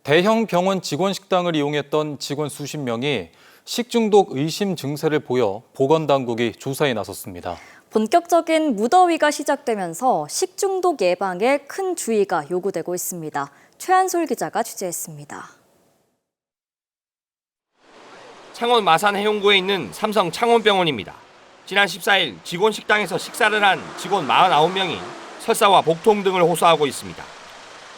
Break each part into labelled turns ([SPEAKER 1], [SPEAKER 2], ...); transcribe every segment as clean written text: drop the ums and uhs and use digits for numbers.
[SPEAKER 1] 대형 병원 직원 식당을 이용했던 직원 수십 명이 식중독 의심 증세를 보여 보건당국이 조사에 나섰습니다.
[SPEAKER 2] 본격적인 무더위가 시작되면서 식중독 예방에 큰 주의가 요구되고 있습니다. 최한솔 기자가 취재했습니다.
[SPEAKER 3] 창원 마산 해운구에 있는 삼성 창원병원입니다. 지난 14일 직원 식당에서 식사를 한 직원 49명이 설사와 복통 등을 호소하고 있습니다.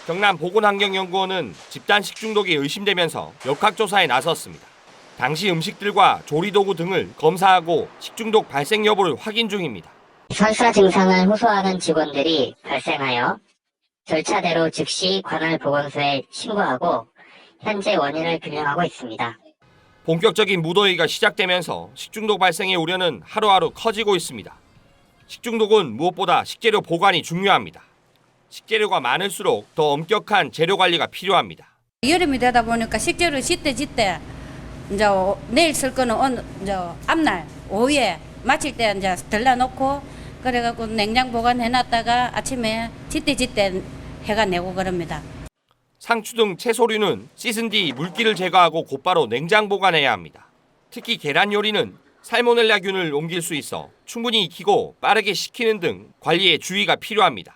[SPEAKER 3] 경남 보건환경연구원은 집단 식중독이 의심되면서 역학조사에 나섰습니다. 당시 음식들과 조리도구 등을 검사하고 식중독 발생 여부를 확인 중입니다.
[SPEAKER 4] 설사 증상을 호소하는 직원들이 발생하여 절차대로 즉시 관할 보건소에 신고하고 현재 원인을 규명하고 있습니다.
[SPEAKER 3] 본격적인 무더위가 시작되면서 식중독 발생의 우려는 하루하루 커지고 있습니다. 식중독은 무엇보다 식재료 보관이 중요합니다. 식재료가 많을수록 더 엄격한 재료 관리가 필요합니다.
[SPEAKER 5] 여름이 되다 보니까 식재료 짓때 이제 내일 쓸 거는 이제 앞날 오후에 마칠 때 이제 들러놓고 그래갖고 냉장 보관해놨다가 아침에 짓때 해가 내고 그럽니다.
[SPEAKER 3] 상추 등 채소류는 씻은 뒤 물기를 제거하고 곧바로 냉장 보관해야 합니다. 특히 계란 요리는 살모넬라균을 옮길 수 있어 충분히 익히고 빠르게 식히는 등 관리에 주의가 필요합니다.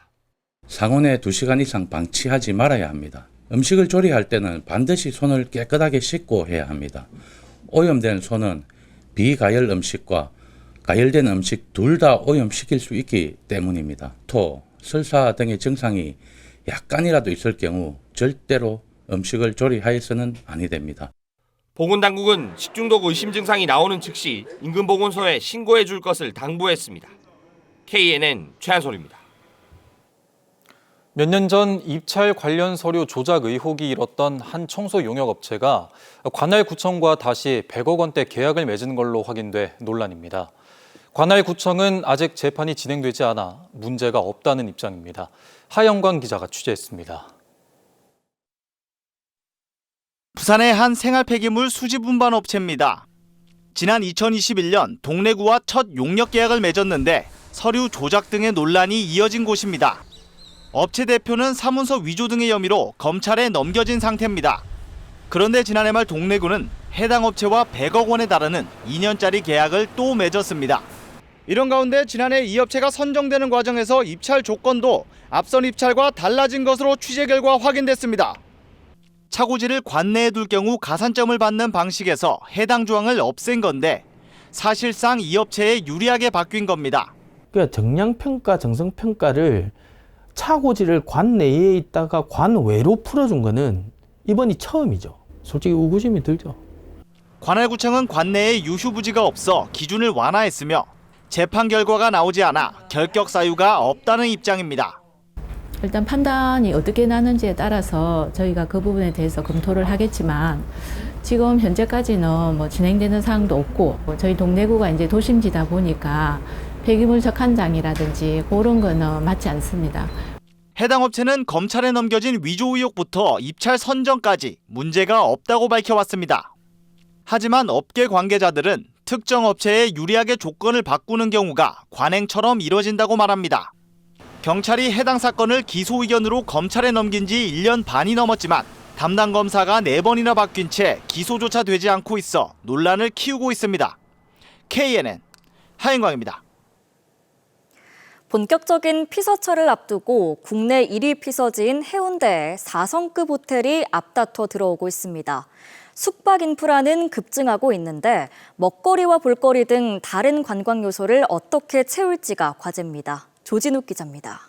[SPEAKER 6] 상온에 2시간 이상 방치하지 말아야 합니다. 음식을 조리할 때는 반드시 손을 깨끗하게 씻고 해야 합니다. 오염된 손은 비가열 음식과 가열된 음식 둘 다 오염시킬 수 있기 때문입니다. 토, 설사 등의 증상이 약간이라도 있을 경우 절대로 음식을 조리하여서는 아니 됩니다.
[SPEAKER 3] 보건당국은 식중독 의심 증상이 나오는 즉시 인근 보건소에 신고해 줄 것을 당부했습니다. KNN 최한솔입니다.
[SPEAKER 1] 몇 년 전 입찰 관련 서류 조작 의혹이 일었던 한 청소 용역업체가 관할구청과 다시 100억 원대 계약을 맺은 걸로 확인돼 논란입니다. 관할구청은 아직 재판이 진행되지 않아 문제가 없다는 입장입니다. 하영광 기자가 취재했습니다.
[SPEAKER 7] 부산의 한 생활폐기물 수집 운반 업체입니다. 지난 2021년 동래구와 첫 용역 계약을 맺었는데 서류 조작 등의 논란이 이어진 곳입니다. 업체 대표는 사문서 위조 등의 혐의로 검찰에 넘겨진 상태입니다. 그런데 지난해 말 동래구는 해당 업체와 100억 원에 달하는 2년짜리 계약을 또 맺었습니다. 이런 가운데 지난해 이 업체가 선정되는 과정에서 입찰 조건도 앞선 입찰과 달라진 것으로 취재 결과 확인됐습니다. 차고지를 관내에 둘 경우 가산점을 받는 방식에서 해당 조항을 없앤 건데 사실상 이 업체에 유리하게 바뀐 겁니다.
[SPEAKER 8] 그러니까 정량평가, 정성평가를 차고지를 관내에 있다가 관외로 풀어준 거는 이번이 처음이죠. 솔직히 우구심이 들죠.
[SPEAKER 7] 관할구청은 관내에 유휴부지가 없어 기준을 완화했으며 재판 결과가 나오지 않아 결격 사유가 없다는 입장입니다.
[SPEAKER 9] 일단 판단이 어떻게 나는지에 따라서 저희가 그 부분에 대해서 검토를 하겠지만 지금 현재까지는 진행되는 사항도 없고 저희 동래구가 이제 도심지다 보니까 폐기물 적한장이라든지 그런 거는 맞지 않습니다.
[SPEAKER 7] 해당 업체는 검찰에 넘겨진 위조 의혹부터 입찰 선정까지 문제가 없다고 밝혀왔습니다. 하지만 업계 관계자들은 특정 업체에 유리하게 조건을 바꾸는 경우가 관행처럼 이뤄진다고 말합니다. 경찰이 해당 사건을 기소 의견으로 검찰에 넘긴 지 1년 반이 넘었지만 담당 검사가 4번이나 바뀐 채 기소조차 되지 않고 있어 논란을 키우고 있습니다. KNN 하영광입니다.
[SPEAKER 2] 본격적인 피서철을 앞두고 국내 1위 피서지인 해운대에 4성급 호텔이 앞다퉈 들어오고 있습니다. 숙박 인프라는 급증하고 있는데 먹거리와 볼거리 등 다른 관광 요소를 어떻게 채울지가 과제입니다. 조진욱 기자입니다.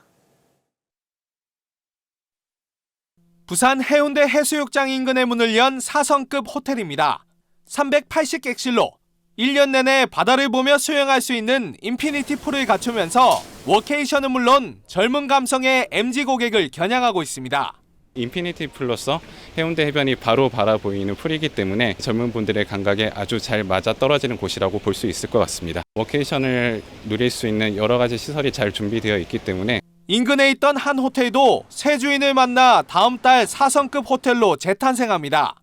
[SPEAKER 10] 부산 해운대 해수욕장 인근에 문을 연 4성급 호텔입니다. 380객실로 1년 내내 바다를 보며 수영할 수 있는 인피니티 풀을 갖추면서 워케이션은 물론 젊은 감성의 MZ 고객을 겨냥하고 있습니다.
[SPEAKER 11] 인피니티 풀로서 해운대 해변이 바로 바라보이는 풀이기 때문에 젊은 분들의 감각에 아주 잘 맞아떨어지는 곳이라고 볼 수 있을 것 같습니다. 워케이션을 누릴 수 있는 여러 가지 시설이 잘 준비되어 있기 때문에
[SPEAKER 10] 인근에 있던 한 호텔도 새 주인을 만나 다음 달 4성급 호텔로 재탄생합니다.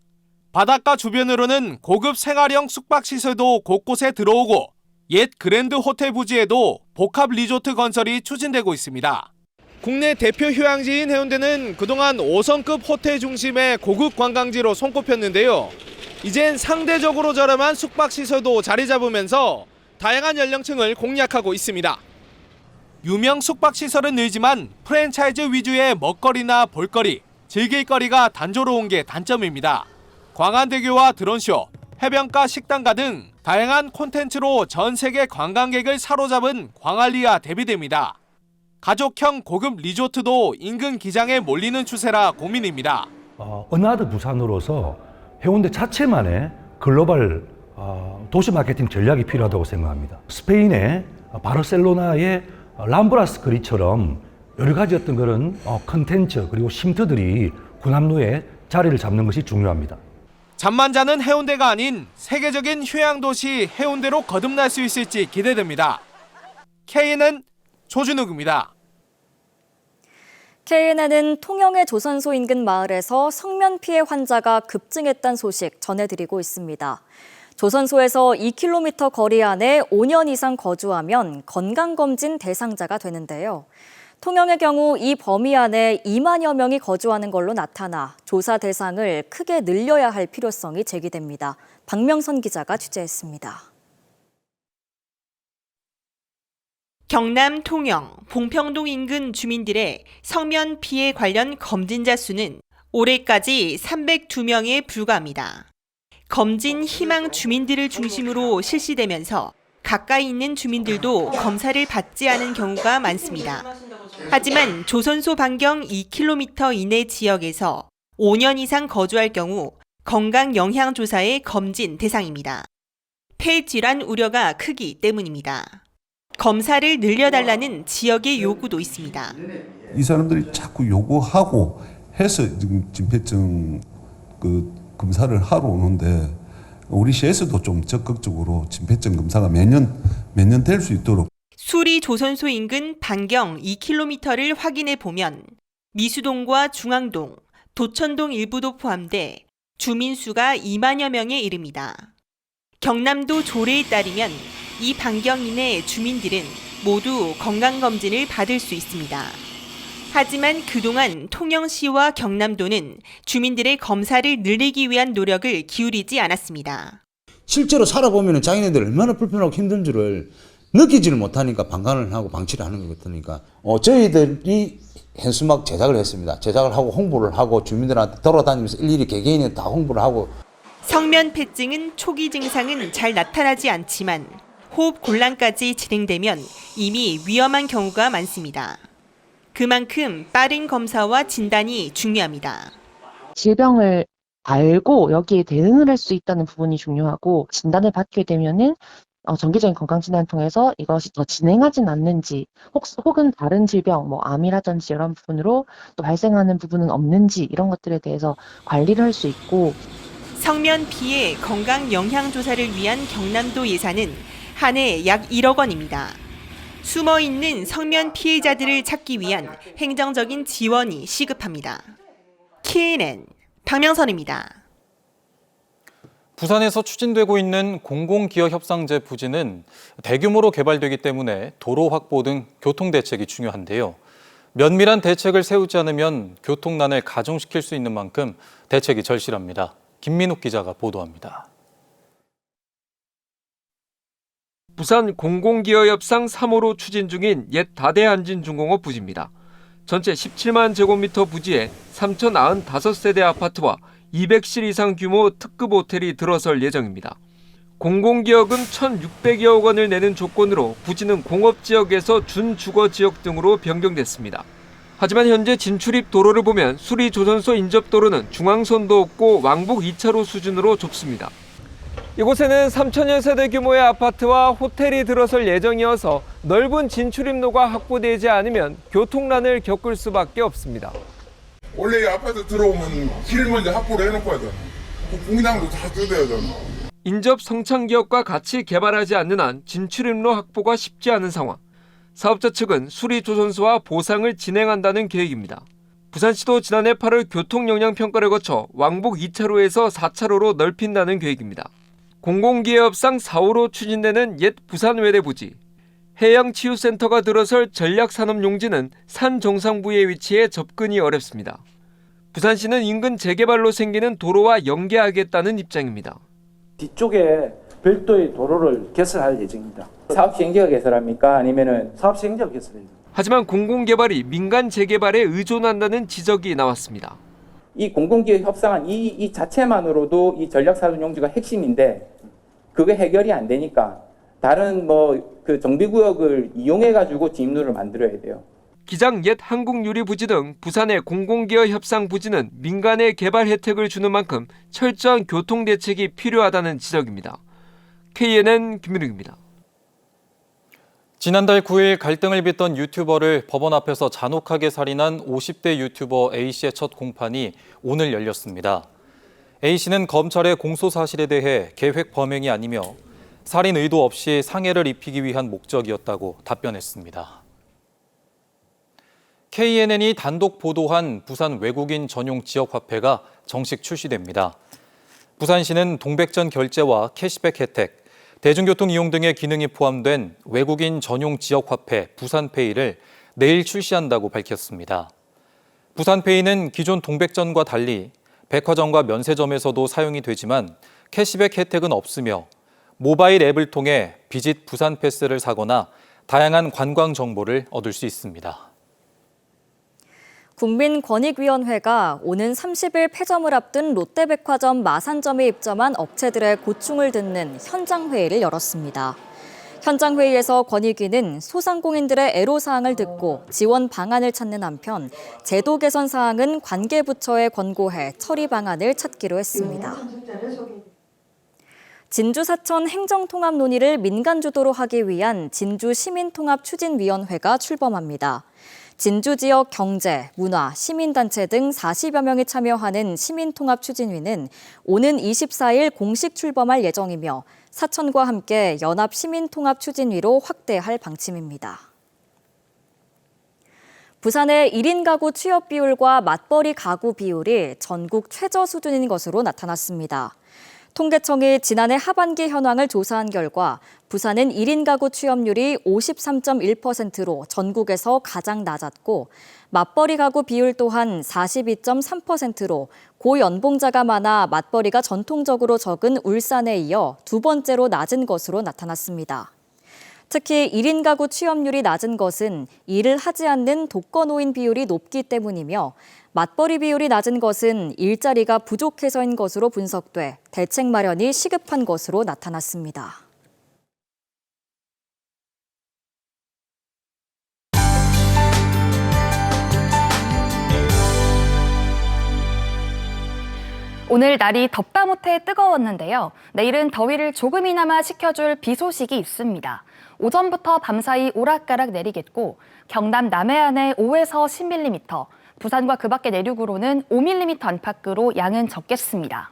[SPEAKER 10] 바닷가 주변으로는 고급 생활형 숙박시설도 곳곳에 들어오고 옛 그랜드 호텔 부지에도 복합 리조트 건설이 추진되고 있습니다. 국내 대표 휴양지인 해운대는 그동안 5성급 호텔 중심의 고급 관광지로 손꼽혔는데요. 이젠 상대적으로 저렴한 숙박시설도 자리 잡으면서 다양한 연령층을 공략하고 있습니다. 유명 숙박시설은 늘지만 프랜차이즈 위주의 먹거리나 볼거리, 즐길거리가 단조로운 게 단점입니다. 광안대교와 드론쇼, 해변가 식당가 등 다양한 콘텐츠로 전 세계 관광객을 사로잡은 광안리와 대비됩니다. 가족형 고급 리조트도 인근 기장에 몰리는 추세라 고민입니다.
[SPEAKER 12] 은하드 부산으로서 해운대 자체만의 글로벌 도시 마케팅 전략이 필요하다고 생각합니다. 스페인의 바르셀로나의 람브라스 거리처럼 여러 가지 어떤 그런 컨텐츠 그리고 쉼터들이 군함로에 자리를 잡는 것이 중요합니다.
[SPEAKER 10] 잠만 자는 해운대가 아닌 세계적인 휴양도시 해운대로 거듭날 수 있을지 기대됩니다. KNN 조준욱입니다.
[SPEAKER 2] KNN은 통영의 조선소 인근 마을에서 성면 피해 환자가 급증했다는 소식 전해드리고 있습니다. 조선소에서 2km 거리 안에 5년 이상 거주하면 건강검진 대상자가 되는데요. 통영의 경우 이 범위 안에 2만여 명이 거주하는 걸로 나타나 조사 대상을 크게 늘려야 할 필요성이 제기됩니다. 박명선 기자가 취재했습니다.
[SPEAKER 13] 경남 통영, 봉평동 인근 주민들의 성면 피해 관련 검진자 수는 올해까지 302명에 불과합니다. 검진 희망 주민들을 중심으로 실시되면서 가까이 있는 주민들도 검사를 받지 않은 경우가 많습니다. 하지만 조선소 반경 2km 이내 지역에서 5년 이상 거주할 경우 건강 영향 조사의 검진 대상입니다. 폐질환 우려가 크기 때문입니다. 검사를 늘려달라는 지역의 요구도 있습니다.
[SPEAKER 14] 이 사람들이 자꾸 요구하고 해서 진폐증 검사를 하러 오는데 우리 시에서도 좀 적극적으로 진폐증 검사가 매년 될 수 있도록.
[SPEAKER 13] 수리 조선소 인근 반경 2km를 확인해 보면 미수동과 중앙동, 도천동 일부도 포함돼 주민 수가 2만여 명에 이릅니다. 경남도 조례에 따르면 이 반경 이내 주민들은 모두 건강검진을 받을 수 있습니다. 하지만 그동안 통영시와 경남도는 주민들의 검사를 늘리기 위한 노력을 기울이지 않았습니다.
[SPEAKER 15] 실제로 살아보면 자기네들 얼마나 불편하고 힘든 줄을 느끼지를 못하니까 방관을 하고 방치를 하는 것 같으니까 저희들이 현수막 제작을 했습니다. 제작을 하고 홍보를 하고 주민들한테 돌아다니면서 일일이 개개인에 다 홍보를 하고.
[SPEAKER 13] 성면폐증은 초기 증상은 잘 나타나지 않지만 호흡 곤란까지 진행되면 이미 위험한 경우가 많습니다. 그만큼 빠른 검사와 진단이 중요합니다.
[SPEAKER 16] 질병을 알고 여기에 대응을 할 수 있다는 부분이 중요하고 진단을 받게 되면은 정기적인 건강진단을 통해서 이것이 더 진행하진 않는지 혹은 다른 질병, 암이라든지 이런 부분으로 또 발생하는 부분은 없는지 이런 것들에 대해서 관리를 할 수 있고.
[SPEAKER 13] 성면 피해 건강 영향 조사를 위한 경남도 예산은 한 해 약 1억 원입니다. 숨어있는 성면 피해자들을 찾기 위한 행정적인 지원이 시급합니다. KNN 박명선입니다.
[SPEAKER 1] 부산에서 추진되고 있는 공공기업협상제 부지는 대규모로 개발되기 때문에 도로 확보 등 교통 대책이 중요한데요. 면밀한 대책을 세우지 않으면 교통난을 가중시킬 수 있는 만큼 대책이 절실합니다. 김민욱 기자가 보도합니다.
[SPEAKER 17] 부산 공공기업협상 3호로 추진 중인 옛 다대한진중공업 부지입니다. 전체 17만 제곱미터 부지에 3,095세대 아파트와 200실 이상 규모 특급 호텔이 들어설 예정입니다. 공공기업은 1,600여억 원을 내는 조건으로 부지는 공업지역에서 준주거지역 등으로 변경됐습니다. 하지만 현재 진출입 도로를 보면 수리조선소 인접도로는 중앙선도 없고 왕복 2차로 수준으로 좁습니다. 이곳에는 3,000여 세대 규모의 아파트와 호텔이 들어설 예정이어서 넓은 진출입로가 확보되지 않으면 교통난을 겪을 수밖에 없습니다.
[SPEAKER 18] 원래 이 아파트 들어오면 길 먼저 확보를 해놓고 하잖아. 공장도 다 뜯어야 하잖아.
[SPEAKER 17] 인접 성창기업과 같이 개발하지 않는 한 진출입로 확보가 쉽지 않은 상황. 사업자 측은 수리조선소와 보상을 진행한다는 계획입니다. 부산시도 지난해 8월 교통영향평가를 거쳐 왕복 2차로에서 4차로로 넓힌다는 계획입니다. 공공기업상 4호로 추진되는 옛 부산외대 부지. 해양치유센터가 들어설 전략산업용지는 산 정상부에 위치해 접근이 어렵습니다. 부산시는 인근 재개발로 생기는 도로와 연계하겠다는 입장입니다.
[SPEAKER 19] 뒤쪽에 별도의 도로를 개설할 예정입니다. 사업 시행자가 개설합니까? 아니면은 사업 시행자가 개설해요?
[SPEAKER 17] 하지만 공공개발이 민간 재개발에 의존한다는 지적이 나왔습니다.
[SPEAKER 19] 이 공공기업 협상안 이 자체만으로도 이 전략산업용지가 핵심인데 그게 해결이 안 되니까 다른 그 정비구역을 이용해가지고 진입로를 만들어야 돼요.
[SPEAKER 17] 기장 옛 한국유리부지 등 부산의 공공기업 협상 부지는 민간의 개발 혜택을 주는 만큼 철저한 교통대책이 필요하다는 지적입니다. KNN 김민욱입니다.
[SPEAKER 1] 지난달 9일 갈등을 빚던 유튜버를 법원 앞에서 잔혹하게 살인한 50대 유튜버 A씨의 첫 공판이 오늘 열렸습니다. A씨는 검찰의 공소 사실에 대해 계획 범행이 아니며 살인 의도 없이 상해를 입히기 위한 목적이었다고 답변했습니다. KNN이 단독 보도한 부산 외국인 전용 지역화폐가 정식 출시됩니다. 부산시는 동백전 결제와 캐시백 혜택, 대중교통 이용 등의 기능이 포함된 외국인 전용 지역화폐 부산페이를 내일 출시한다고 밝혔습니다. 부산페이는 기존 동백전과 달리 백화점과 면세점에서도 사용이 되지만 캐시백 혜택은 없으며 모바일 앱을 통해 비짓 부산 패스를 사거나 다양한 관광 정보를 얻을 수 있습니다.
[SPEAKER 2] 국민권익위원회가 오는 30일 폐점을 앞둔 롯데백화점 마산점에 입점한 업체들의 고충을 듣는 현장회의를 열었습니다. 현장회의에서 권익위는 소상공인들의 애로사항을 듣고 지원 방안을 찾는 한편 제도 개선 사항은 관계부처에 권고해 처리 방안을 찾기로 했습니다. 진주 사천 행정통합 논의를 민간 주도로 하기 위한 진주 시민통합추진위원회가 출범합니다. 진주 지역 경제, 문화, 시민단체 등 40여 명이 참여하는 시민통합추진위는 오는 24일 공식 출범할 예정이며 사천과 함께 연합시민통합추진위로 확대할 방침입니다. 부산의 1인 가구 취업 비율과 맞벌이 가구 비율이 전국 최저 수준인 것으로 나타났습니다. 통계청이 지난해 하반기 현황을 조사한 결과 부산은 1인 가구 취업률이 53.1%로 전국에서 가장 낮았고 맞벌이 가구 비율 또한 42.3%로 고연봉자가 많아 맞벌이가 전통적으로 적은 울산에 이어 두 번째로 낮은 것으로 나타났습니다. 특히 1인 가구 취업률이 낮은 것은 일을 하지 않는 독거노인 비율이 높기 때문이며 맞벌이 비율이 낮은 것은 일자리가 부족해서인 것으로 분석돼 대책 마련이 시급한 것으로 나타났습니다.
[SPEAKER 20] 오늘 날이 덥다 못해 뜨거웠는데요. 내일은 더위를 조금이나마 식혀줄 비 소식이 있습니다. 오전부터 밤사이 오락가락 내리겠고 경남 남해안에 5에서 10mm, 부산과 그 밖의 내륙으로는 5mm 안팎으로 양은 적겠습니다.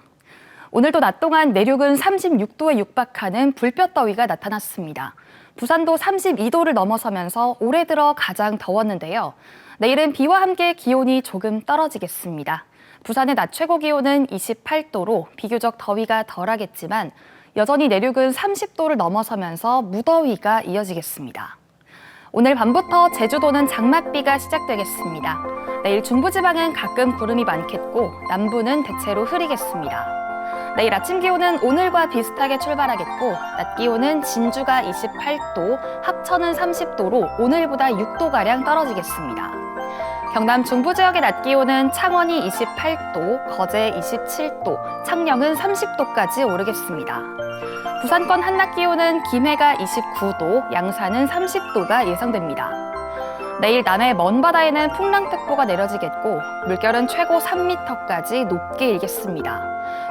[SPEAKER 20] 오늘도 낮 동안 내륙은 36도에 육박하는 불볕더위가 나타났습니다. 부산도 32도를 넘어서면서 올해 들어 가장 더웠는데요. 내일은 비와 함께 기온이 조금 떨어지겠습니다. 부산의 낮 최고 기온은 28도로 비교적 더위가 덜하겠지만 여전히 내륙은 30도를 넘어서면서 무더위가 이어지겠습니다. 오늘 밤부터 제주도는 장맛비가 시작되겠습니다. 내일 중부지방은 가끔 구름이 많겠고 남부는 대체로 흐리겠습니다. 내일 아침 기온은 오늘과 비슷하게 출발하겠고 낮 기온은 진주가 28도, 합천은 30도로 오늘보다 6도가량 떨어지겠습니다. 경남 중부 지역의 낮 기온은 창원이 28도, 거제 27도, 창녕은 30도까지 오르겠습니다. 부산권 한낮 기온은 김해가 29도, 양산은 30도가 예상됩니다. 내일 남해 먼바다에는 풍랑특보가 내려지겠고 물결은 최고 3m까지 높게 일겠습니다.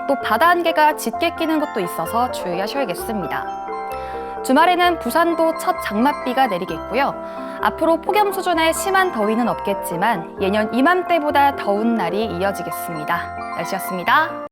[SPEAKER 20] 또 바다 안개가 짙게 끼는 곳도 있어서 주의하셔야겠습니다. 주말에는 부산도 첫 장맛비가 내리겠고요. 앞으로 폭염 수준의 심한 더위는 없겠지만 예년 이맘때보다 더운 날이 이어지겠습니다. 날씨였습니다.